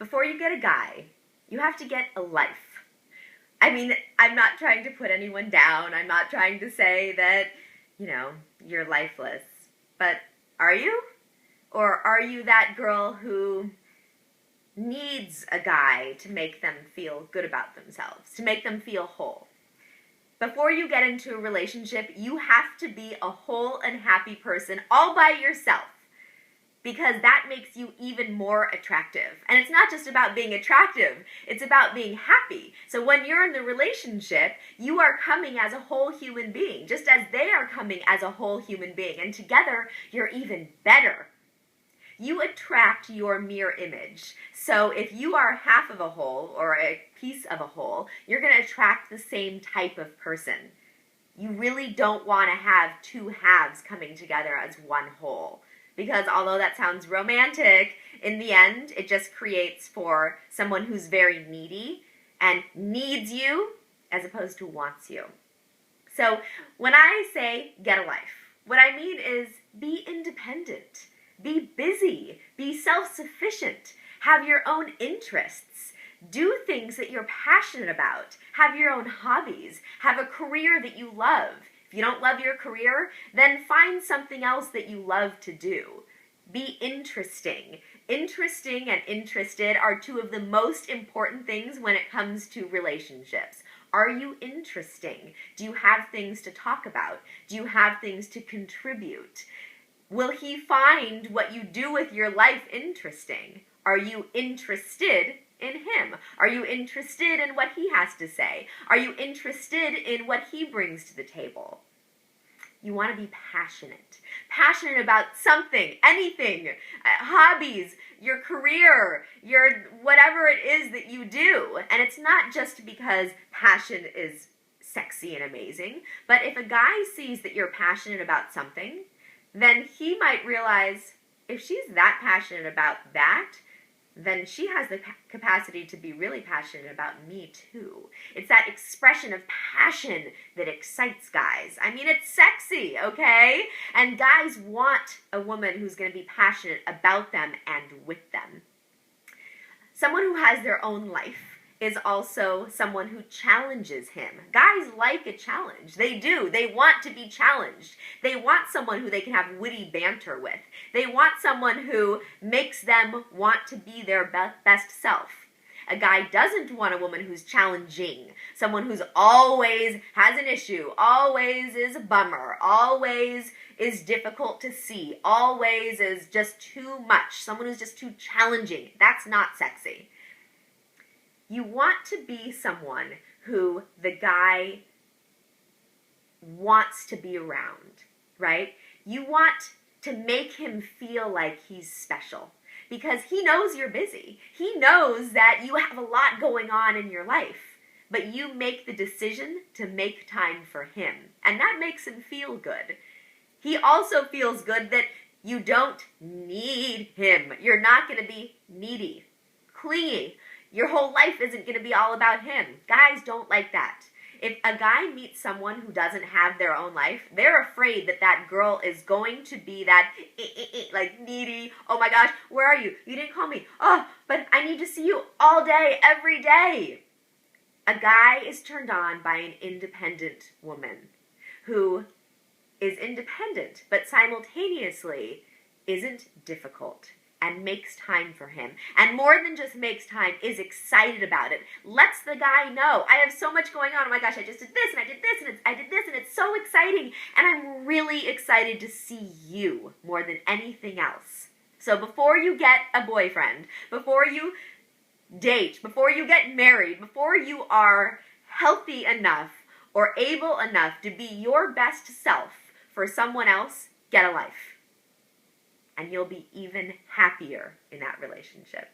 before you get a guy, you have to get a life. I mean, I'm not trying to put anyone down. I'm not trying to say that, you're lifeless. But are you? Or are you that girl who needs a guy to make them feel good about themselves, to make them feel whole? Before you get into a relationship, you have to be a whole and happy person all by yourself, because that makes you even more attractive. And it's not just about being attractive, it's about being happy. So when you're in the relationship, you are coming as a whole human being, just as they are coming as a whole human being. And together, you're even better. You attract your mirror image. So if you are half of a whole or a piece of a whole, you're going to attract the same type of person. You really don't want to have two halves coming together as one whole. Because although that sounds romantic, in the end, it just creates for someone who's very needy and needs you as opposed to wants you. So when I say get a life, what I mean is be independent, be busy, be self-sufficient, have your own interests, do things that you're passionate about, have your own hobbies, have a career that you love. If you don't love your career, then find something else that you love to do. Be interesting. Interesting and interested are two of the most important things when it comes to relationships. Are you interesting? Do you have things to talk about? Do you have things to contribute? Will he find what you do with your life interesting? Are you interested in him? Are you interested in what he has to say? Are you interested in what he brings to the table? You want to be passionate. Passionate about something, anything, hobbies, your career, your whatever it is that you do. And it's not just because passion is sexy and amazing, but if a guy sees that you're passionate about something, then he might realize if she's that passionate about that, then she has the capacity to be really passionate about me too. It's that expression of passion that excites guys. I mean, it's sexy, okay? And guys want a woman who's going to be passionate about them and with them. Someone who has their own life is also someone who challenges him. Guys like a challenge. They do. They want to be challenged. They want someone who they can have witty banter with. They want someone who makes them want to be their best self. A guy doesn't want a woman who's challenging, someone who's always has an issue, always is a bummer, always is difficult to see, always is just too much, someone who's just too challenging. That's not sexy. You want to be someone who the guy wants to be around, right? You want to make him feel like he's special because he knows you're busy. He knows that you have a lot going on in your life, but you make the decision to make time for him, and that makes him feel good. He also feels good that you don't need him. You're not going to be needy, clingy. Your whole life isn't going to be all about him. Guys don't like that. If a guy meets someone who doesn't have their own life, they're afraid that that girl is going to be that, like, needy. Oh my gosh, where are you? You didn't call me. Oh, but I need to see you all day, every day. A guy is turned on by an independent woman who is independent, but simultaneously isn't difficult and makes time for him. And more than just makes time, is excited about it. Lets the guy know, I have so much going on. Oh my gosh, I just did this, and I did this, and I did this, and it's so exciting. And I'm really excited to see you more than anything else. So before you get a boyfriend, before you date, before you get married, before you are healthy enough or able enough to be your best self for someone else, get a life. And you'll be even happier in that relationship.